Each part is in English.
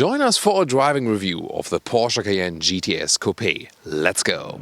Join us for a driving review of the Porsche Cayenne GTS Coupe. Let's go!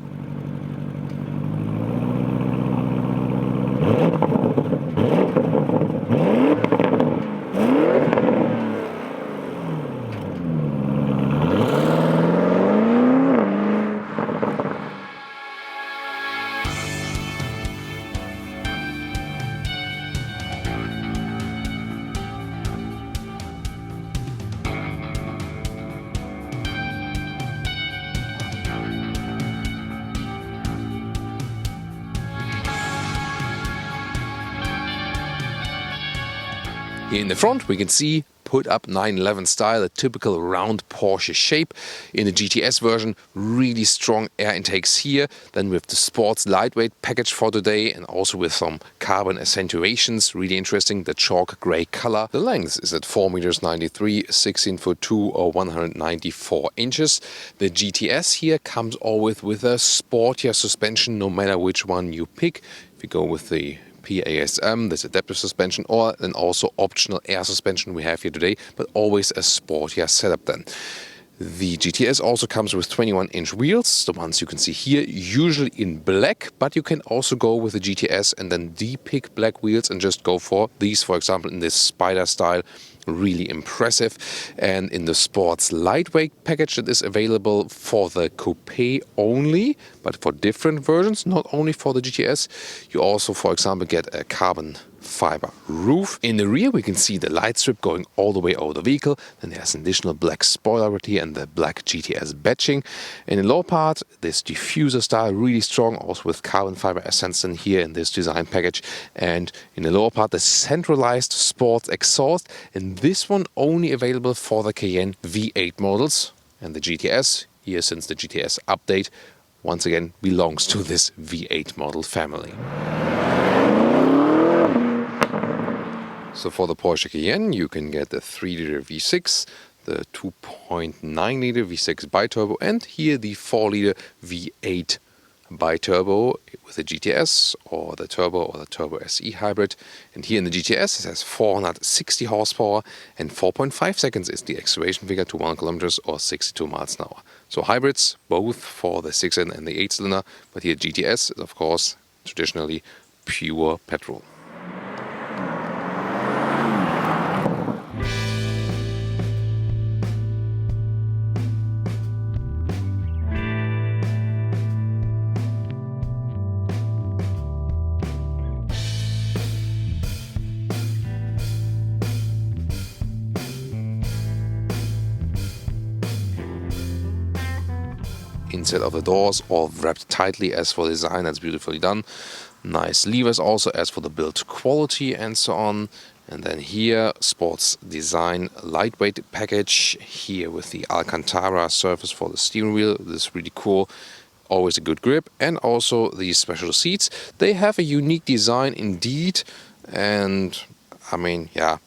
Here in the front we can see put up 911 style, a typical round Porsche shape. In the GTS version, really strong air intakes here. Then with the sports lightweight package for today and also with some carbon accentuations, really interesting, the chalk grey color. The length is at 4 meters 93, 16 foot 2 or 194 inches. The GTS here comes always with a sportier suspension no matter which one you pick. If you go with the PASM, this adaptive suspension, or then also optional air suspension we have here today, but always a sportier setup then. The GTS also comes with 21-inch wheels, the ones you can see here, usually in black, but you can also go with the GTS and then de-pick black wheels and just go for these, for example, in this Spider style. Really impressive. And in the sports lightweight package that is available for the Coupe only, but for different versions, not only for the GTS, you also, for example, get a carbon fiber roof. In the rear we can see the light strip going all the way over the vehicle. Then there's an additional black spoiler right here and the black GTS badging. In the lower part, this diffuser style, really strong, also with carbon fiber accents in here in this design package. And in the lower part, the centralized sports exhaust, and this one only available for the Cayenne V8 models. And the GTS, here since the GTS update, once again belongs to this V8 model family. So for the Porsche Cayenne, you can get the 3-liter V6, the 2.9-liter V6 biturbo, and here the 4-liter V8 biturbo with the GTS or the Turbo SE hybrid. And here in the GTS, it has 460 horsepower and 4.5 seconds is the acceleration figure to 1 kilometers or 62 miles an hour. So hybrids, both for the 6-cylinder and the 8-cylinder, but here GTS is of course traditionally pure petrol. Inside of the doors, all wrapped tightly as for the design, that's beautifully done. Nice levers also as for the build quality and so on. And then here, sports design lightweight package, here with the Alcantara surface for the steering wheel. This is really cool, always a good grip. And also these special seats, they have a unique design indeed. And I mean, yeah,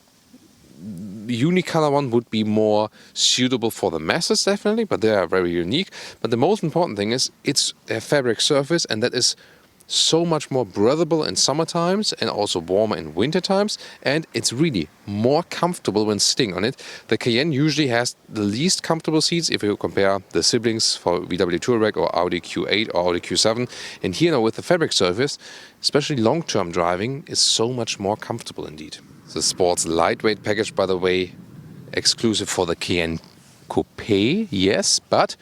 the unicolor one would be more suitable for the masses definitely, but they are very unique. But the most important thing is it's a fabric surface, and that is so much more breathable in summer times and also warmer in winter times, and it's really more comfortable when sitting on it. The Cayenne usually has the least comfortable seats if you compare the siblings for VW Touareg or Audi Q8 or Audi Q7, and here now with the fabric surface, especially long-term driving, is so much more comfortable indeed. The sports lightweight package, by the way, exclusive for the Cayenne Coupe, yes, but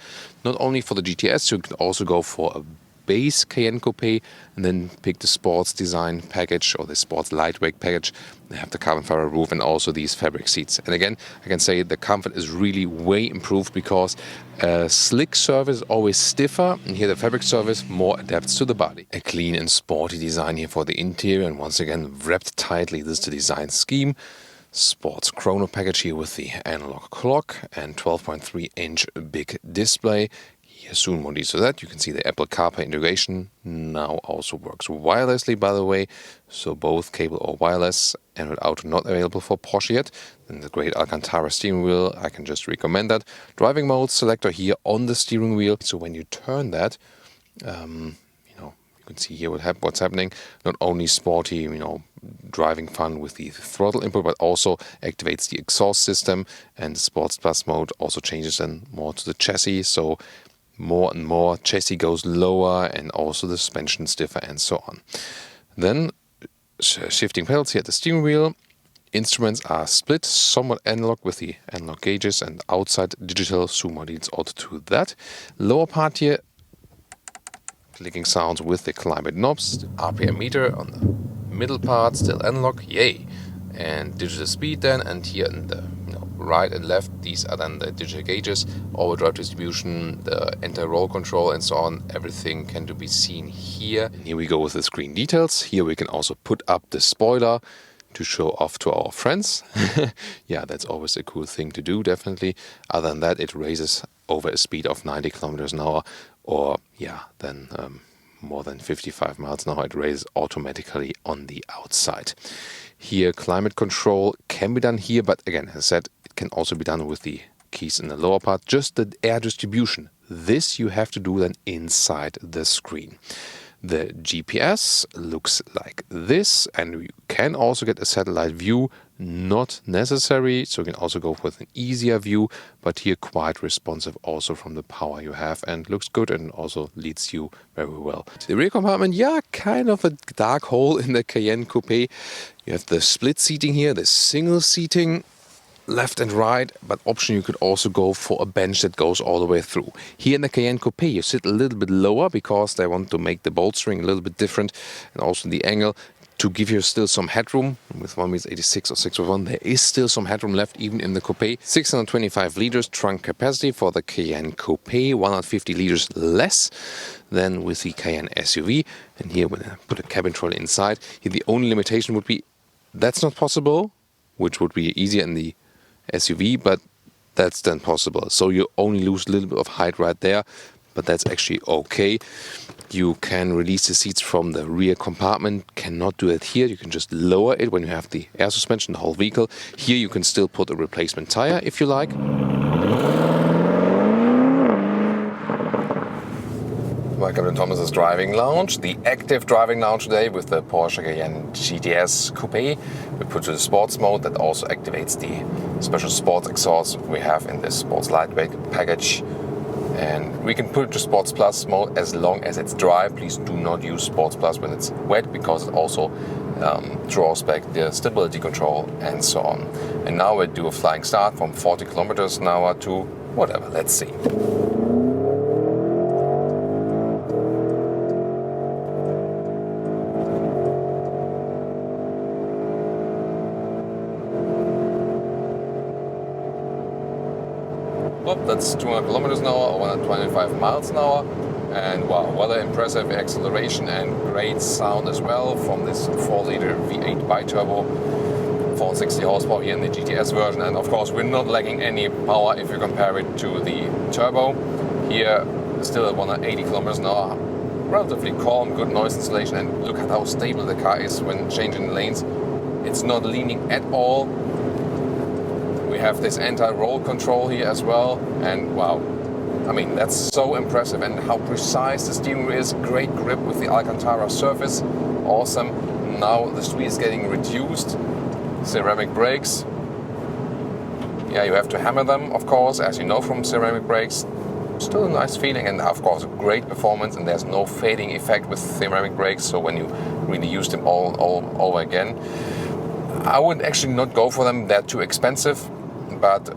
not only for the GTS, you can also go for a base Cayenne Coupe and then pick the sports design package or the sports lightweight package. They have the carbon fiber roof and also these fabric seats. And again, I can say the comfort is really way improved because a slick surface is always stiffer, and here the fabric surface more adapts to the body. A clean and sporty design here for the interior, and once again wrapped tightly. This is the design scheme. Sports chrono package here with the analog clock and 12.3-inch big display. Here soon more details of that. You can see the Apple CarPlay integration now also works wirelessly, by the way. So both cable or wireless. Android Auto not available for Porsche yet. Then the great Alcantara steering wheel, I can just recommend that. Driving mode selector here on the steering wheel. So when you turn that, you can see here what's happening. Not only sporty, driving fun with the throttle input, but also activates the exhaust system, and the Sports Plus mode also changes then more to the chassis. So more and more chassis goes lower, and also the suspension stiffer and so on. Then shifting pedals here at the steering wheel. Instruments are split, somewhat analog with the analog gauges, and outside digital sumo leads also to that. Lower part here, clicking sounds with the climate knobs, the RPM meter on the middle part, still analog, yay. And digital speed then, and here in the right and left, these are then the digital gauges, overdrive distribution, the anti-roll control and so on. Everything can be seen here. And here we go with the screen details. Here we can also put up the spoiler to show off to our friends. Yeah, that's always a cool thing to do, definitely. Other than that, it races over a speed of 90 kilometers an hour, or then more than 55 miles an hour. It races automatically on the outside. Here, climate control can be done here, but again, as I said, it can also be done with the keys in the lower part. Just the air distribution, this you have to do then inside the screen. The GPS looks like this, and you can also get a satellite view, not necessary, so you can also go with an easier view, but here quite responsive also from the power you have, and looks good and also leads you very well. The rear compartment, kind of a dark hole in the Cayenne Coupe. You have the split seating here, the single seating, left and right, but option you could also go for a bench that goes all the way through. Here in the Cayenne Coupe you sit a little bit lower because they want to make the bolstering a little bit different, and also the angle to give you still some headroom. With 1.86 or 6.1 there is still some headroom left even in the Coupe. 625 liters trunk capacity for the Cayenne Coupe, 150 liters less than with the Cayenne SUV. And here when I put a cabin trolley inside, here the only limitation would be that's not possible, which would be easier in the SUV, but that's then possible. So you only lose a little bit of height right there, but that's actually okay. You can release the seats from the rear compartment, cannot do it here. You can just lower it when you have the air suspension, the whole vehicle. Here you can still put a replacement tire if you like. Welcome to Thomas's driving lounge, the active driving lounge today with the Porsche Cayenne GTS Coupe. We put to the sports mode that also activates the special sports exhaust we have in this sports lightweight package. And we can put it to Sports Plus mode as long as it's dry. Please do not use Sports Plus when it's wet, because it also draws back the stability control and so on. And now we do a flying start from 40 kilometers an hour to whatever, let's see. That's 200 kilometers an hour or 125 miles an hour, and wow, what an impressive acceleration and great sound as well from this 4-liter V8 bi-turbo, 460 horsepower here in the GTS version. And of course we're not lacking any power if you compare it to the turbo. Here still at 180 kilometers an hour, relatively calm, good noise insulation, and look at how stable the car is when changing lanes. It's not leaning at all. We have this anti-roll control here as well, and wow, I mean, that's so impressive. And how precise the steering wheel is, great grip with the Alcantara surface, awesome. Now the speed is getting reduced. Ceramic brakes, you have to hammer them, of course, as you know from ceramic brakes. Still a nice feeling, and of course great performance, and there's no fading effect with ceramic brakes, so when you really use them all over again. I would actually not go for them, they're too expensive. But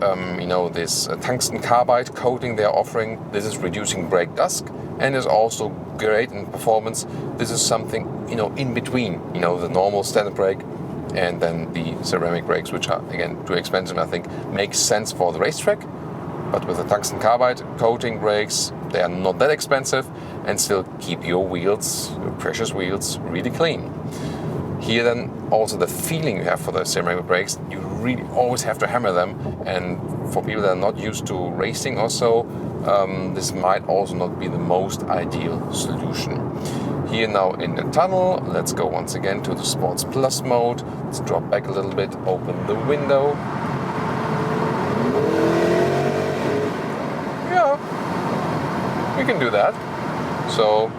this tungsten carbide coating they're offering, this is reducing brake dust and is also great in performance. This is something in between the normal standard brake and then the ceramic brakes, which are again too expensive. I think makes sense for the racetrack, but with the tungsten carbide coating brakes, they are not that expensive and still keep your wheels, your precious wheels, really clean. Here then also the feeling you have for the ceramic brakes, you really always have to hammer them, and for people that are not used to racing or so, this might also not be the most ideal solution. Here now in the tunnel, let's go once again to the Sports Plus mode. Let's drop back a little bit, open the window. Yeah, we can do that. So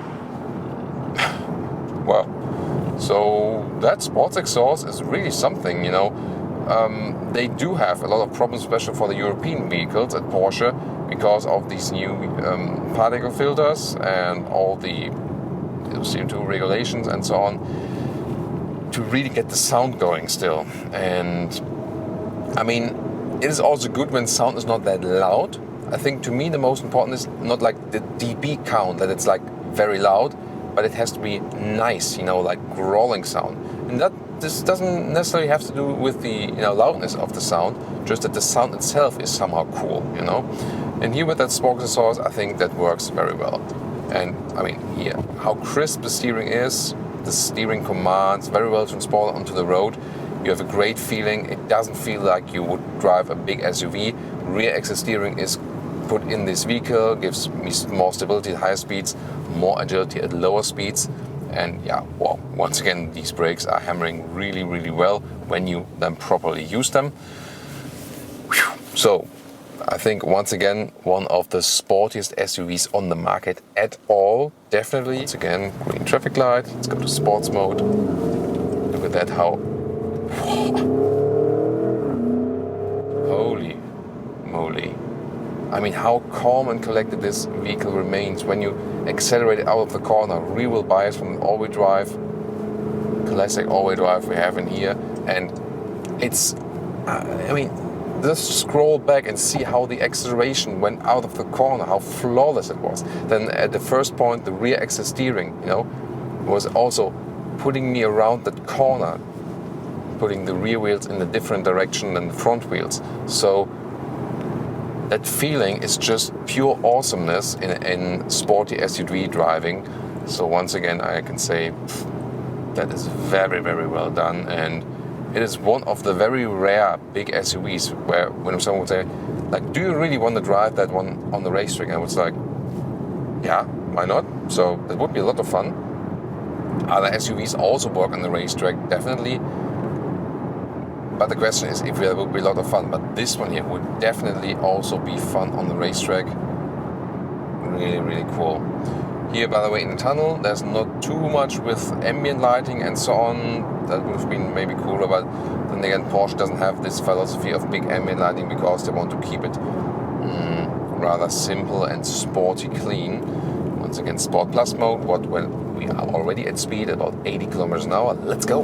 Wow. So that sports exhaust is really something, you know. They do have a lot of problems, especially for the European vehicles at Porsche, because of these new particle filters and all the CO2 regulations and so on, to really get the sound going still. And I mean, it is also good when sound is not that loud. I think to me the most important is not like the dB count, that it's like very loud, but it has to be nice, you know, like growling sound. And this doesn't necessarily have to do with the loudness of the sound, just that the sound itself is somehow cool, you know. And here with that sports exhaust, I think that works very well. And I mean, here, how crisp the steering is, the steering commands very well transported onto the road. You have a great feeling. It doesn't feel like you would drive a big SUV. Rear axle steering is put in this vehicle, gives me more stability at higher speeds, more agility at lower speeds. And yeah, well, once again, these brakes are hammering really, really well when you then properly use them. So I think once again, one of the sportiest SUVs on the market at all, definitely. Once again, green traffic light. Let's go to sports mode. Look at that, how... Holy moly. I mean, how calm and collected this vehicle remains when you accelerate it out of the corner. Rear wheel bias from all-wheel drive, classic all-wheel drive we have in here. And it's, I mean, just scroll back and see how the acceleration went out of the corner, how flawless it was. Then at the first point, the rear axle steering, you know, was also putting me around that corner, putting the rear wheels in a different direction than the front wheels. So that feeling is just pure awesomeness in sporty SUV driving. So once again, I can say that is very, very well done. And it is one of the very rare big SUVs where when someone would say, like, do you really want to drive that one on the racetrack? And I was like, yeah, why not? So that would be a lot of fun. Other SUVs also work on the racetrack, definitely. But the question is if there would be a lot of fun. But this one here would definitely also be fun on the racetrack. Really, really cool. Here, by the way, in the tunnel, there's not too much with ambient lighting and so on. That would have been maybe cooler, but then again, Porsche doesn't have this philosophy of big ambient lighting because they want to keep it rather simple and sporty clean. Once again, Sport Plus mode, when we are already at speed, about 80 kilometers an hour. Let's go!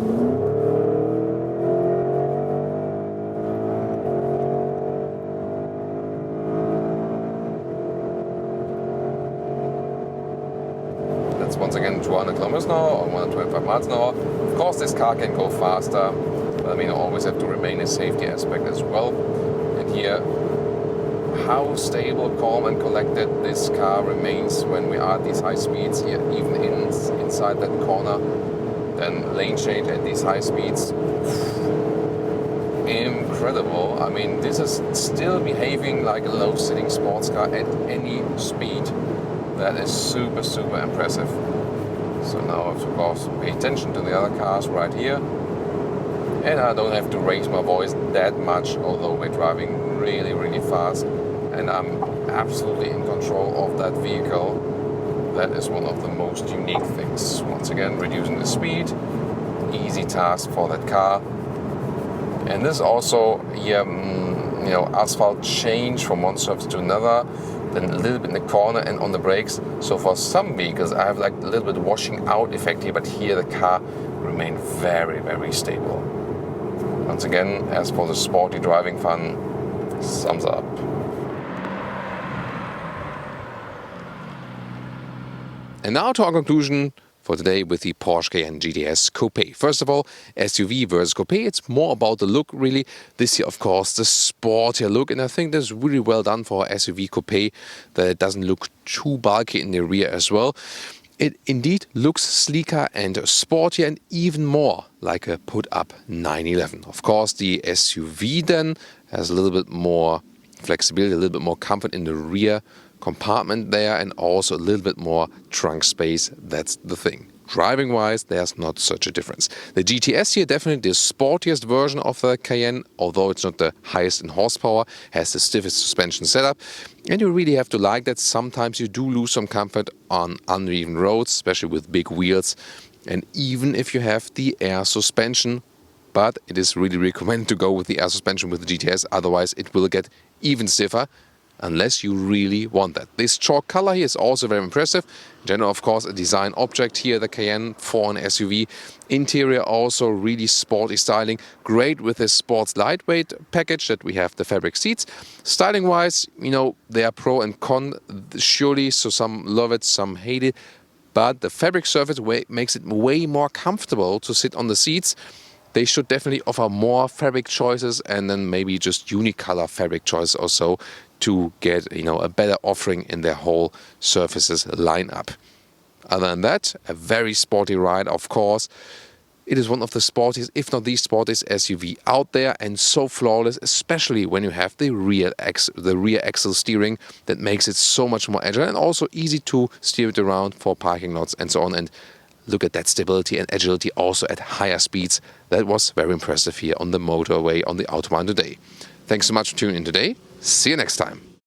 Once again, 200 kilometers an hour or 125 miles an hour. Of course, this car can go faster, but I mean, I always have to remain a safety aspect as well. And here, how stable, calm, and collected this car remains when we are at these high speeds. Here, even inside that corner, then lane change at these high speeds. Incredible. I mean, this is still behaving like a low-sitting sports car at any speed. That is super, super impressive. So now I have to, of course, pay attention to the other cars right here. And I don't have to raise my voice that much, although we're driving really, really fast. And I'm absolutely in control of that vehicle. That is one of the most unique things. Once again, reducing the speed. Easy task for that car. And this also here, asphalt change from one surface to another. Then a little bit in the corner and on the brakes. So for some vehicles I have like a little bit washing out effect here, but here the car remained very, very stable. Once again, as for the sporty driving fun, thumbs up. And now to our conclusion for today with the Porsche Cayenne GTS Coupe. First of all, SUV versus Coupe, it's more about the look really. This here, of course, the sportier look, and I think that's really well done for a SUV Coupe, that it doesn't look too bulky in the rear as well. It indeed looks sleeker and sportier and even more like a put-up 911. Of course, the SUV then has a little bit more flexibility, a little bit more comfort in the rear compartment there, and also a little bit more trunk space. That's the thing. Driving wise, there's not such a difference. The GTS here, definitely the sportiest version of the Cayenne, although it's not the highest in horsepower, has the stiffest suspension setup. And you really have to like that. Sometimes you do lose some comfort on uneven roads, especially with big wheels. and even if you have the air suspension, but it is really recommended to go with the air suspension with the GTS, otherwise it will get even stiffer, unless you really want that. This chalk color here is also very impressive. In general, of course, a design object here, the Cayenne for an SUV. Interior also really sporty styling. Great with this sports lightweight package that we have the fabric seats. Styling wise, they are pro and con, surely, so some love it, some hate it. But the fabric surface makes it way more comfortable to sit on the seats. They should definitely offer more fabric choices and then maybe just unicolor fabric choices or so to get a better offering in their whole surfaces lineup. Other than that, a very sporty ride, of course. It is one of the sportiest, if not the sportiest SUV out there, and so flawless, especially when you have the rear axle steering that makes it so much more agile and also easy to steer it around for parking lots and so on. And look at that stability and agility also at higher speeds. That was very impressive here on the motorway on the Autobahn today. Thanks so much for tuning in today. See you next time.